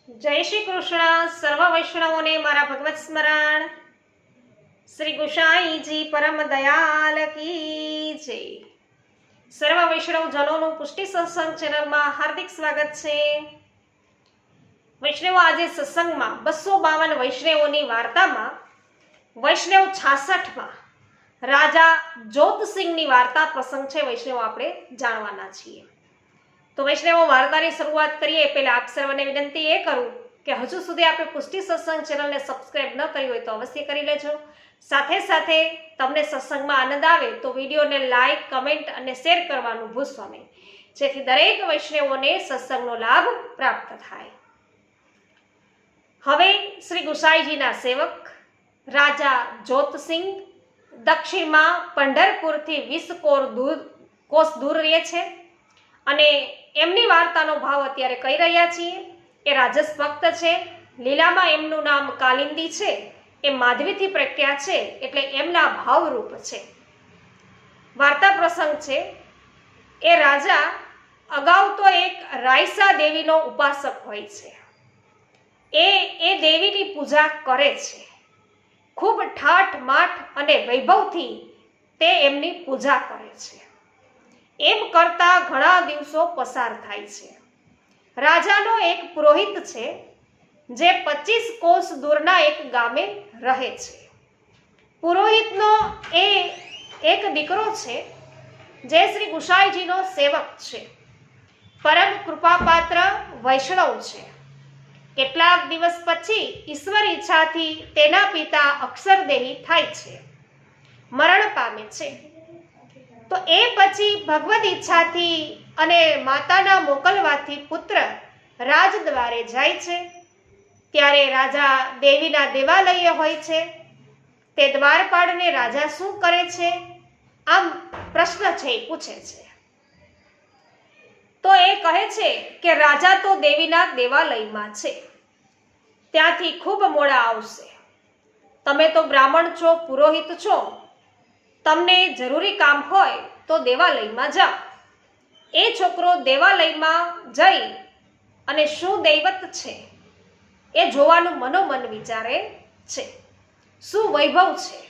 જય શ્રી કૃષ્ણ. સર્વ વૈષ્ણવોને મારા ભગવત સ્મરણ. શ્રી ગુસાઈજી પરમ દયાલ કી જય. સર્વ વૈષ્ણવ જનોનું પુષ્ટિ સત્સંગ ચેનલમાં હાર્દિક સ્વાગત છે. વૈષ્ણવો, આજે સત્સંગમાં 252 વૈષ્ણવોની વાર્તામાં વૈષ્ણવ 66માં રાજા જોતસિંહની વાર્તા પ્રસંગ છે. વૈષ્ણવો આપણે જાણવાના છીએ. તો વૈષ્ણવો, વાર્તાની શરૂઆત કરીએ પહેલા આપ સર્વને વિનંતી એ કરું કે હજુ સુધી આપણે પુષ્ટિ સત્સંગ ચેનલને સબસ્ક્રાઇબ ન કરી હોય તો અવશ્ય કરી લેજો. સાથે સાથે તમને સત્સંગમાં આનંદ આવે તો વિડીયોને લાઈક, કમેન્ટ અને શેર કરવાનું ભૂલશો નહીં, જેથી દરેક વૈષ્ણવોને સત્સંગનો લાભ પ્રાપ્ત થાય. હવે શ્રી ગુસાઈજીના સેવક રાજા જોતસિંહ દક્ષિણમાં પંઢરપુરથી 20 કોસ દૂર રહે છે અને એમની વાર્તાનો ભાવ અત્યારે કહી રહ્યા છીએ. એ રાજસ ભક્ત છે. લીલામાં એમનું નામ કાલિંદી છે. એ માધવીથી પ્રખ્યાત છે, એટલે એમના ભાવરૂપ છે. વાર્તા પ્રસંગ છે. એ રાજા અગાઉ તો એક રાયસા દેવીનો ઉપાસક હોય છે. એ દેવીની પૂજા કરે છે. ખૂબ ઠાઠ માઠ અને વૈભવથી તે એમની પૂજા કરે છે. એમ કરતા ઘણા દિવસો પસાર થાય છે. રાજાનો એક પુરોહિત છે જે 25 કોસ દૂરના એક ગામે રહે છે. પુરોહિતનો એ એક દીકરો છે જે શ્રી ગુસાઈજીનો સેવક છે. પરમ કૃપાપાત્ર વૈષ્ણવ છે. કેટલાક દિવસ પછી ઈશ્વર ઈચ્છાથી તેના પિતા અક્ષરદેહી થાય છે, મરણ પામે છે. તો એ પછી ભગવદ ઈચ્છાથી અને માતાના મોકલવાથી પુત્ર રાજદ્વારે જાય છે. ત્યારે રાજા દેવીના દેવાલયે હોય છે. તે દ્વારપાળને રાજા શું કરે છે, આમ પ્રશ્ન છે એ પૂછે છે. તો એ કહે છે કે રાજા તો દેવીના દેવાલયમાં છે, ત્યાંથી ખૂબ મોડા આવશે. તમે તો બ્રાહ્મણ છો, પુરોહિત છો, તમને જરૂરી કામ હોય તો દેવાલયમાં જાઓ. એ છોકરો દેવાલયમાં જઈ અને શું દૈવત છે એ જોવાનું મનોમન વિચારે છે. શું વૈભવ છે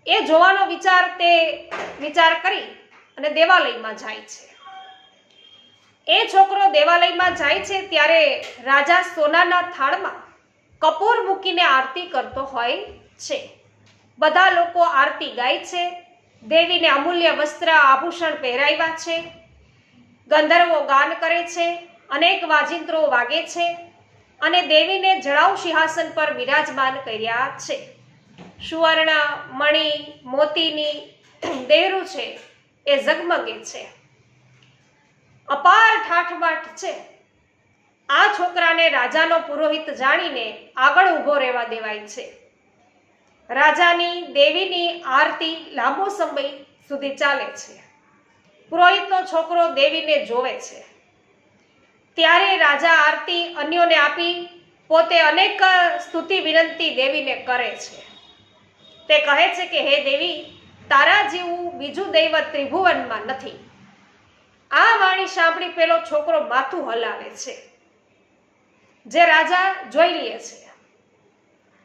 એ જોવાનો વિચાર કરી અને દેવાલયમાં જાય છે. એ છોકરો દેવાલયમાં જાય છે ત્યારે રાજા સોનાના થાળમાં કપૂર મૂકીને આરતી કરતો હોય છે. બધા લોકો આરતી ગાય છે. દેવીને અમૂલ્ય વસ્ત્ર આભૂષણ પહેરાવ્યા છે. ગંધર્વો ગાન કરે છે. અનેક વાજિંત્રો વાગે છે અને દેવીને જળાઉ સિંહાસન પર વિરાજમાન કર્યા છે. સુવર્ણ, મણિ, મોતીની દેહરું છે એ ઝગમગે છે. અપાર ઠાઠમાઠ છે. આ છોકરાને રાજાનો પુરોહિત જાણીને આગળ ઊભો રહેવા દેવાય છે. રાજાની દેવીની આરતી લાંબો સમય સુધી ચાલે છે. પુરોહિતનો છોકરો દેવીને જોવે છે. ત્યારે રાજા આરતી અન્યોને આપી પોતે અનેક સ્તુતિ વિનંતી દેવીને કરે છે. તે કહે છે કે હે દેવી, તારા જેવું બીજું દૈવત ત્રિભુવનમાં નથી. આ વાણી સાંભળી પેલો છોકરો માથું હલાવે છે, જે રાજા જોઈ લે છે.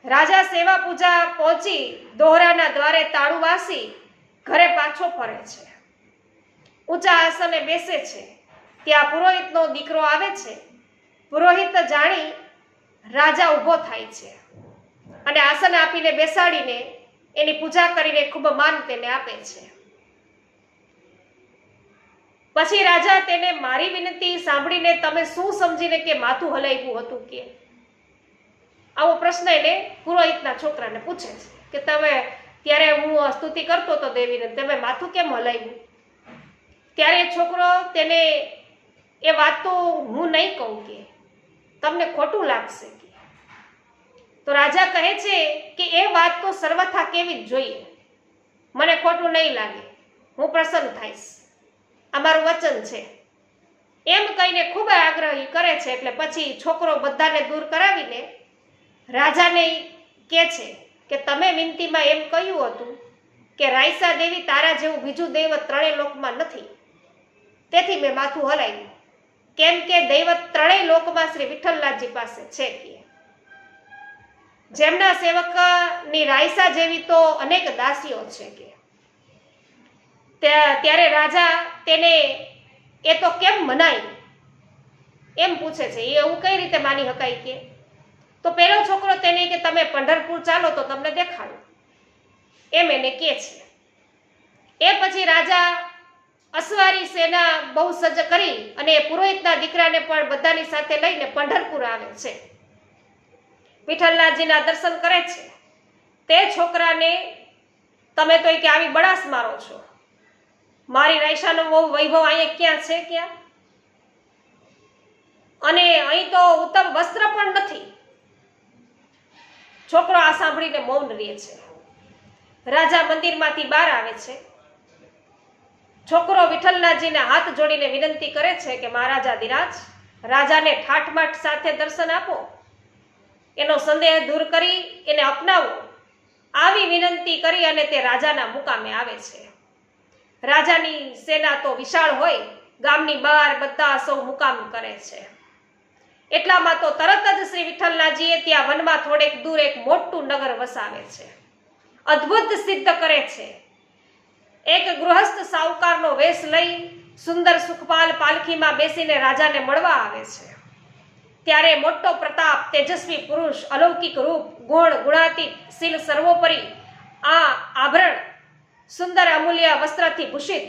રાજા સેવા પૂજા પહોંચી દોહરાના દ્વારે તાળું વાસી ઘરે પાછો ફરે છે. ઊંચા આસને બેસે છે. ત્યાં પુરોહિતનો દીકરો આવે છે. પુરોહિત જાણી રાજા ઊભો થાય છે અને આસન આપીને બેસાડીને એની પૂજા કરીને ખૂબ માન તેને આપે છે. પછી રાજા તેને મારી વિનંતી સાંભળીને તમે શું સમજીને કે માથું હલાવ્યું હતું કે આવો પ્રશ્ન એને પુરોહિતના છોકરાને પૂછે છે કે તમે ત્યારે હું સ્તુતિ કરતો હતો દેવીને, તમે માથું કેમ હલાવ્યું? ત્યારે છોકરો તેને એ વાત તો હું નહીં કહું કે તમને ખોટું લાગશે કે. તો રાજા કહે છે કે એ વાત તો સર્વથા કેવી જ જોઈએ, મને ખોટું નહીં લાગે, હું પ્રસન્ન થઈશ, આ મારું વચન છે. એમ કહીને ખૂબ આગ્રહી કરે છે. એટલે પછી છોકરો બધાને દૂર કરાવીને રાજાને કહે છે કે તમે વિનંતીમાં એમ કહ્યું હતું કે રાયસા દેવી તારા જેવું બીજું દૈવત ત્રણેય લોકમાં નથી, તેથી મેં માથું હલાવ્યું. કેમ કે દૈવત ત્રણેય લોકમાં શ્રી વિઠ્ઠલનાથજી પાસે છે કે જેમના સેવકની રાયસા જેવી તો અનેક દાસીઓ છે કે ત્યારે રાજા તેને એ તો કેમ મનાય એમ પૂછે છે. એ એવું કઈ રીતે માની શકાય કે તો પેલો છોકરો તેને કે તમે પંઢરપુર ચાલો તો તમને દેખાડું એમ એને કહે છે. એ પછી રાજા અસવારી સેના બહુ સજ્જ કરી અને પુરોહિતના દીકરાને પણ બધાની સાથે લઈને પંઢરપુર આવે છે. વિઠ્ઠલનાથજીના દર્શન કરે છે. તે છોકરાને તમે તો કે આવી બડાસ મારો છો, મારી રાયસાનો બહુ વૈભવ અહીંયા ક્યાં છે ક્યાં, અને અહીં તો ઉત્તમ વસ્ત્ર પણ નથી. છોકરો આ સાંભળીને મૌન રહે છે. રાજા મંદિરમાંથી બહાર આવે છે. છોકરો વિઠ્ઠલનાથજીને હાથ જોડીને વિનંતી કરે છે કે મહારાજાધિરાજ, રાજાને ઠાઠમાઠ સાથે દર્શન આપો, એનો સંદેહ દૂર કરી એને અપનાવો. આવી વિનંતી કરી અને તે રાજાના મુકામે આવે છે. રાજાની સેના તો વિશાળ હોય, ગામની બહાર બધા સૌ મુકામ કરે છે. એટલામાં તો તરત જ શ્રી વિઠ્ઠલનાથજીએ ત્યાં વનમાં થોડેક દૂર એક મોટું નગર વસાવે છે. અદ્ભુત સિદ્ધ કરે છે. એક ગૃહસ્થ સાહુકારનો વેશ લઈ સુંદર સુખપાલ પાલખીમાં બેસીને રાજાને મળવા આવે છે. ત્યારે મોટો પ્રતાપ, તેજસ્વી પુરુષ, અલૌકિક રૂપ, ગુણ ગુણાતીત, શીલ સર્વોપરી, આ આભરણ, સુંદર અમૂલ્ય વસ્ત્રથી ભૂષિત,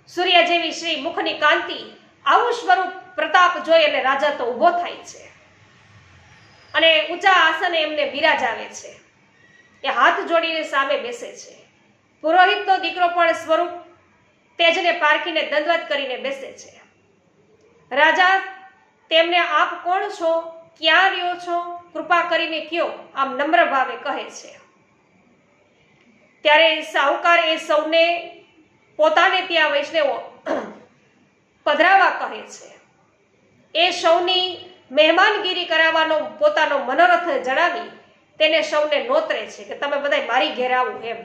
સૂર્ય જેવી શ્રી મુખની કાંતિ, આવું સ્વરૂપ પ્રતાપ જોઈ અને રાજા તો ઊભો થાય છે અને ઊંચા આસને એમને બિરાજાવે છે. એ હાથ જોડીને સામે બેસે છે. પુરોહિતનો દીકરો પણ સ્વરૂપ તેજને પારખીને દંડવત કરીને બેસે છે. રાજા તેમને આપ કોણ છો, ક્યાં રહ્યો છો, કૃપા કરીને કયો, આમ નમ્ર ભાવે કહે છે. ત્યારે સાહુકાર એ સૌને પોતાને ત્યાં વૈષ્ણવો પધરાવા કહે છે. એ સૌની મહેમાનગીરી કરાવવાનો પોતાનો મનોરથ જણાવી તેને સૌને નોતરે છે કે તમે બધા મારી ઘેર આવું એમ.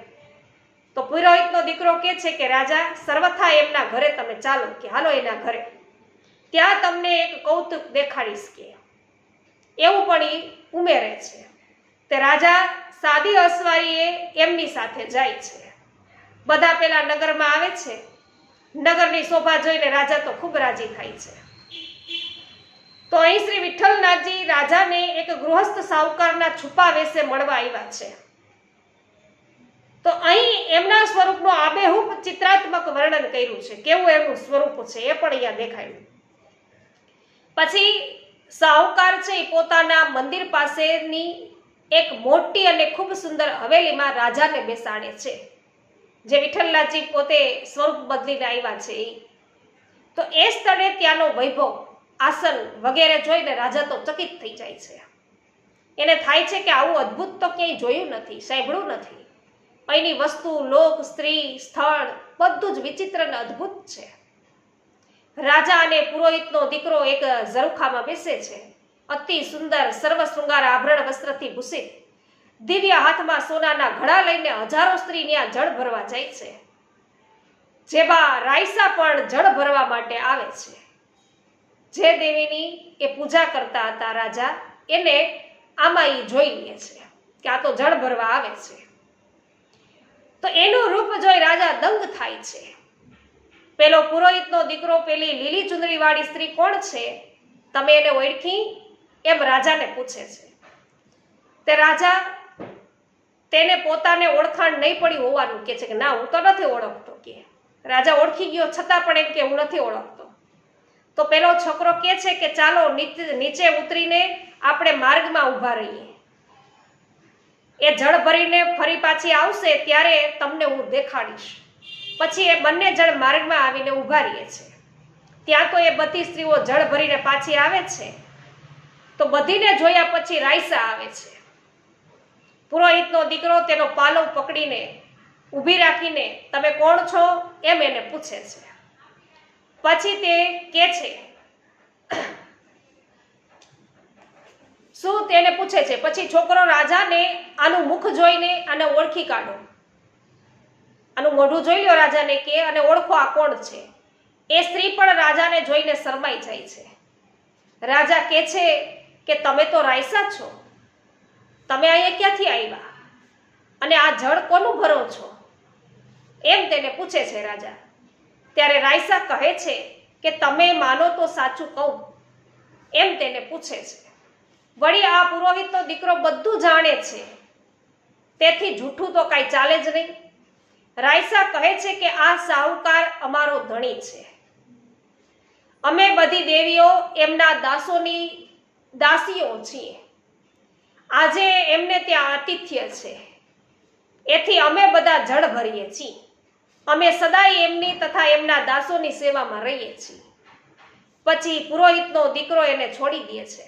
તો પુરોહિતનો દીકરો કહે છે કે રાજા, સર્વથા એમના ઘરે તમે ચાલો, કે હાલો એના ઘરે, ત્યાં તમને એક કૌતુક દેખાડીશ કે એવું પણ એ ઉમેરે છે. તે રાજા સાદી અસવારીએ એમની સાથે જાય છે. બધા પેલા નગરમાં આવે છે. નગરની શોભા જોઈને રાજા તો ખૂબ રાજી થાય છે. તો અહીં શ્રી વિઠ્ઠલનાથજી રાજાને એક ગૃહસ્થ સાહુકારના છુપા વેશે મળવા આવ્યા છે. તો અહીં એમના સ્વરૂપનું આબેહૂબ ચિત્રાત્મક વર્ણન કર્યું છે. કેવું એમનું સ્વરૂપ છે એ પણ અહીંયા દેખાયું. પછી સાહુકાર છે એ પોતાના મંદિર પાસેની એક મોટી અને ખૂબ સુંદર હવેલીમાં રાજાને બેસાડે છે, જે વિઠ્ઠલનાથજી પોતે સ્વરૂપ બદલીને આવ્યા છે એ. તો એ સ્થળે ત્યાંનો વૈભવ, આસન વગેરે જોઈને રાજા તો ચકિત થઈ જાય છે. એને થાય છે કે આવું અદ્ભુત તો ક્યાંય જોયું નથી, સાંભળ્યું નથી. અહીંની વસ્તુ, લોક, સ્ત્રી, સ્થળ બધું જ વિચિત્ર અને અદ્ભુત છે. રાજા અને પુરોહિતનો દીકરો એક ઝરૂખામાં બેસે છે. અતિ સુંદર સર્વ શૃંગાર આભરણ વસ્ત્રથી ભૂષિત, દિવ્ય હાથમાં સોનાના ઘડા લઈને હજારો સ્ત્રી ત્યાં જળ ભરવા જાય છે. જેમાં રાયસા પણ જળ ભરવા માટે આવે છે. જે દેવીની એ પૂજા કરતા હતા રાજા, એને આમાં એ જોઈ લે છે કે આ તો જળ ભરવા આવે છે. તો એનું રૂપ જોઈ રાજા દંગ થાય છે. પેલો પુરોહિતનો દીકરો પેલી લીલી ચુંદડી વાળી સ્ત્રી કોણ છે, તમે એને ઓળખી, એમ રાજાને પૂછે છે. તે રાજા તેને પોતાને ઓળખાણ નહીં પડી હોવાનું કહે છે કે ના, હું તો નથી ઓળખતો કે. રાજા ઓળખી ગયો છતાં પણ એમ કે હું નથી ઓળખતો. તો પેલો છોકરો કહે છે કે ચાલો નીચે ઉતરીને આપણે માર્ગમાં ઊભા રહીએ. એ જળ ભરીને ફરી પાછી આવશે ત્યારે તમને હું દેખાડીશ. પછી એ બંને જણ માર્ગમાં આવીને ઊભા રહે છે. ત્યાં તો એ બધી સ્ત્રીઓ જળ ભરીને પાછી આવે છે. તો બધીને જોયા પછી રાયસા આવે છે. પુરોહિતનો દીકરો તેનો પાલવ પકડીને ઊભી રાખીને તમે કોણ છો એમ એને પૂછે છે. પછી તે કહે છે, શું તેને પૂછે છે. પછી છોકરો રાજાને આનું મુખ જોઈને આને ઓળખી કાઢો, આનું મોઢું જોઈ લ્યો રાજાને કે, અને ઓળખો આ કોણ છે. એ સ્ત્રી પણ રાજાને જોઈને શરમાઈ જાય છે. રાજા કહે છે કે તમે તો રાયસા છો, તમે અહીંયા ક્યાંથી આવ્યા અને આ જળ કોનું ભરો છો, એમ તેને પૂછે છે રાજા. ત્યારે રાયસા કહે છે કે તમે માનો તો સાચું કહું, એમ તેને પૂછે છે. વળી આ પુરોહિતનો દીકરો બધું જાણે છે, તેથી જૂઠું તો કાંઈ ચાલે જ નહીં. રાયસા કહે છે કે આ સાહુકાર અમારો ધણી છે, અમે બધી દેવીઓ એમના દાસીઓ છીએ. આજે એમને ત્યાં આતિથ્ય છે, એથી અમે બધા જળ ભરીએ છીએ. અમે સદાય એમની તથા એમના દાસોની સેવામાં રહીએ છીએ. પછી પુરોહિતનો દીકરો એને છોડી દે છે,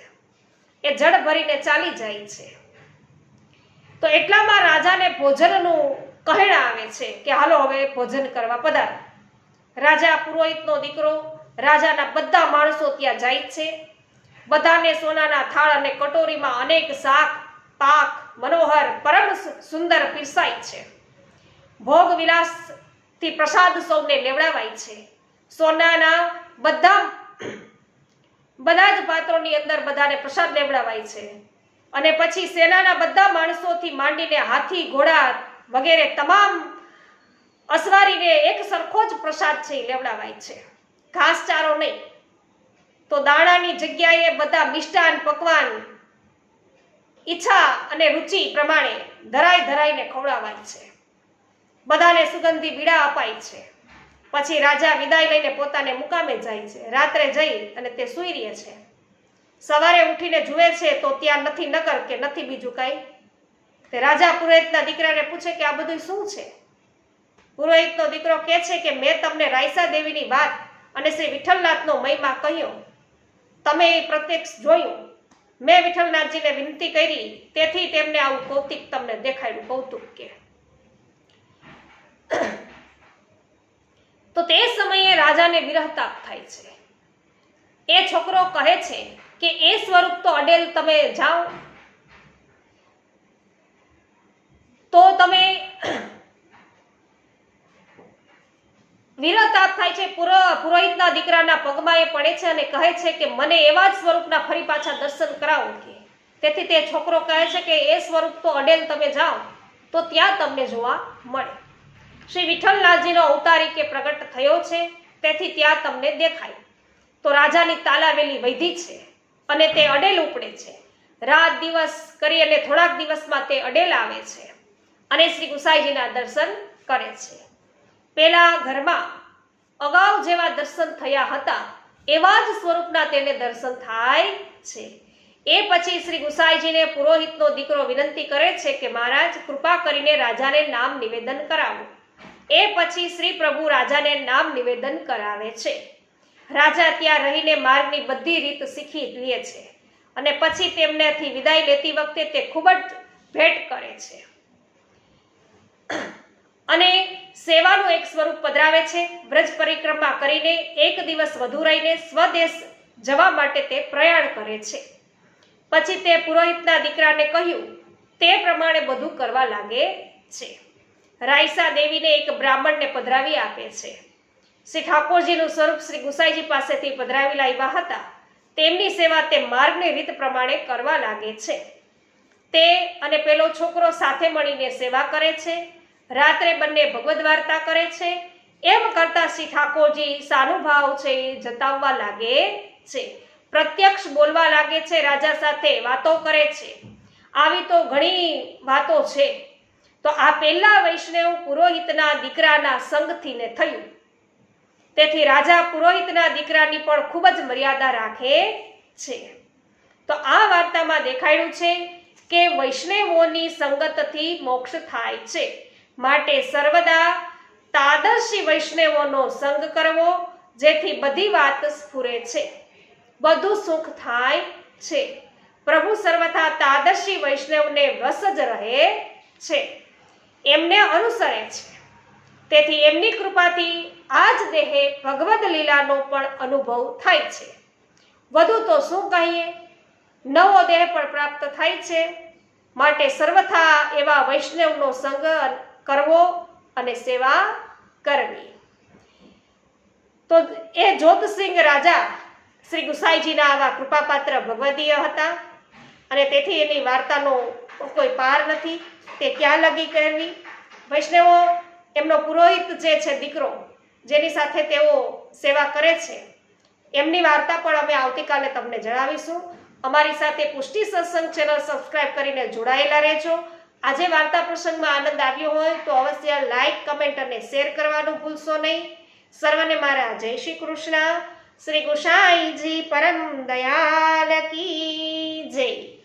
એ જળ ભરીને ચાલી જાય છે. તો એટલામાં રાજાને ભોજનનું કહેણ આવે છે કે હાલો હવે ભોજન કરવા પધારો. રાજા, પુરોહિતનો દીકરો, રાજાના બધા માણસો ત્યાં જાય છે. બધાને સોનાના થાળ અને કટોરીમાં અનેક શાક પાક મનોહર પરમ સુંદર પીરસાય છે. ભોગ વિલાસથી પ્રસાદ સૌને લેવડાવાય છે. સોનાના બધા જ પાત્રોની અંદર બધાને પ્રસાદ લેવડાવાય છે. અને પછી સેનાના બધા માણસોથી માંડીને હાથી ઘોડા વગેરે તમામ અસવારીને એક સરખો જ પ્રસાદ છે લેવડાવાય છે, ઘાસચારો નહીં. તો દાણાની જગ્યાએ બધા મિષ્ટાન પકવાન ઈચ્છા અને રુચિ પ્રમાણે ધરાઈને ખવડાવાય છે. બધાને સુગંધી બીડા અપાય છે. પછી રાજા વિદાય લઈને પોતાને મુકામે જાય છે. રાત્રે જઈ અને તે સૂઈ રહે છે. સવારે ઉઠીને જુએ છે તો ત્યાં નથી નગર કે નથી બીજું કાંઈ. તે રાજા પુરોહિતના દીકરાને પૂછે કે આ બધું શું છે? પુરોહિતનો દીકરો કહે છે કે મેં તમને રાયસા દેવીની વાત અને શ્રી વિઠ્ઠલનાથનો મહિમા કહ્યો, તમે એ પ્રત્યક્ષ જોયું. મેં વિઠ્ઠલનાથજીને વિનંતી કરી, તેથી તેમને આવું કૌતિક તમને દેખાડ્યું. કૌતુક કે તો તે સમયે રાજાને વિરહતાપ થાય છે. એ છોકરો કહે છે કે એ સ્વરૂપ તો અડેલ તમે જાઓ તો તમે વિરહતાપ થાય છે. પુરોહિતના દીકરાના પગમાં એ પડે છે અને કહે છે કે મને એવા જ સ્વરૂપના ફરી પાછા દર્શન કરાવો કે. તેથી તે છોકરો કહે છે કે એ સ્વરૂપ તો અડેલ તમે જાઓ તો ત્યાં તમને જોવા મળે. શ્રી વિઠ્ઠલનાથજીનો અવતારી કે પ્રગટ થયો છે, તેથી ત્યાં તમને દેખાય. તો રાજાની તાલાવેલી વૈધી છે અને તે અડેલ ઉપડે છે. રાત દિવસ કરી અને થોડાક દિવસમાં તે અડેલ આવે છે અને શ્રી ગુસાઈજીના દર્શન કરે છે. પેલા ઘરમાં અગાઉ જેવા દર્શન થયા હતા એવા જ સ્વરૂપના તેને દર્શન થાય છે. એ પછી શ્રી ગુસાઈજીને પુરોહિતનો દીકરો વિનંતી કરે છે કે મહારાજ કૃપા કરીને રાજાને નામ નિવેદન કરાવો. એ પછી શ્રી પ્રભુ રાજાને નામ નિવેદન કરાવે છે. રાજા ત્યાં રહીને માર્ગની બધી રીત શીખી લે છે અને પછી તેમનેથી વિદાય લેતી વખતે તે ખૂબ જ ભેટ કરે છે અને સેવાનું એક સ્વરૂપ પધરાવે છે. વ્રજ પરિક્રમા કરીને એક દિવસ વધુ રહીને સ્વદેશ જવા માટે તે પ્રયાણ કરે છે. પછી તે પુરોહિતના દીકરાને કહ્યું તે પ્રમાણે બધું કરવા લાગે છે. રાયસા દેવીને એક બ્રાહ્મણને પધરાવી આપે છે. શ્રી ઠાકોરજીનું સ્વરૂપ શ્રી ગુસાઈજી પાસેથી પધરાવી લાવ્યા હતા. તેમની સેવા તે માર્ગની રીત પ્રમાણે કરવા લાગે છે. તે અને પેલો છોકરો સાથે મળીને સેવા કરે છે. રાત્રે બંને ભગવદ વાર્તા કરે છે. એમ કરતા શ્રી ઠાકોરજી સાનુભાવ છે એ જતાવવા લાગે છે. પ્રત્યક્ષ બોલવા લાગે છે, રાજા સાથે વાતો કરે છે. આવી તો ઘણી વાતો છે. તો આ પહેલા વૈષ્ણવ પુરોહિતના દીકરાના સંગથી ને થયું. તેથી રાજા પુરોહિતના દીકરાની પણ ખૂબ જ મર્યાદા રાખે છે. તો આ વાર્તામાં દેખાડ્યું છે કે વૈષ્ણવોની સંગતથી મોક્ષ થાય છે. માટે સર્વદા તાદર્શી વૈષ્ણવોનો સંગ કરવો, જેથી બધી વાત સ્ફુરે છે, બધું સુખ થાય છે. પ્રભુ સર્વથા તાદર્શી વૈષ્ણવને વશ જ રહે છે, એમને અનુસરે છે. તેથી એમની કૃપાથી આ જ દેહે ભગવદ લીલાનો પણ અનુભવ થાય છે. વધુ તો શું કહીએ, નવો દેહ પણ પ્રાપ્ત થાય છે. માટે સર્વથા એવા વૈષ્ણવનો સંગ કરવો અને સેવા કરવી. તો એ જોતસિંહ રાજા શ્રી ગુસાઈજીના આવા કૃપાપાત્ર ભગવદીય હતા અને તેથી એની વાર્તાનો કોઈ પાર નથી. તે ક્યાં લગી કરવી. વૈષ્ણવો, એમનો પુરોહિત જે છે દીકરો, જેની સાથે તેઓ સેવા કરે છે, એમની વાર્તા પણ અમે આવતીકાલે તમને જણાવીશું. અમારી સાથે પુષ્ટિ સત્સંગ ચેનલ સબસ્ક્રાઇબ કરીને જોડાયેલા રહેજો. આજે વાર્તા પ્રસંગમાં આનંદ આવ્યો હોય તો અવશ્ય લાઈક, કમેન્ટ અને શેર કરવાનું ભૂલશો નહીં. સર્વને મારા જય શ્રી કૃષ્ણ. શ્રી ગુસાઈજી પરમ દયાલ કી જય.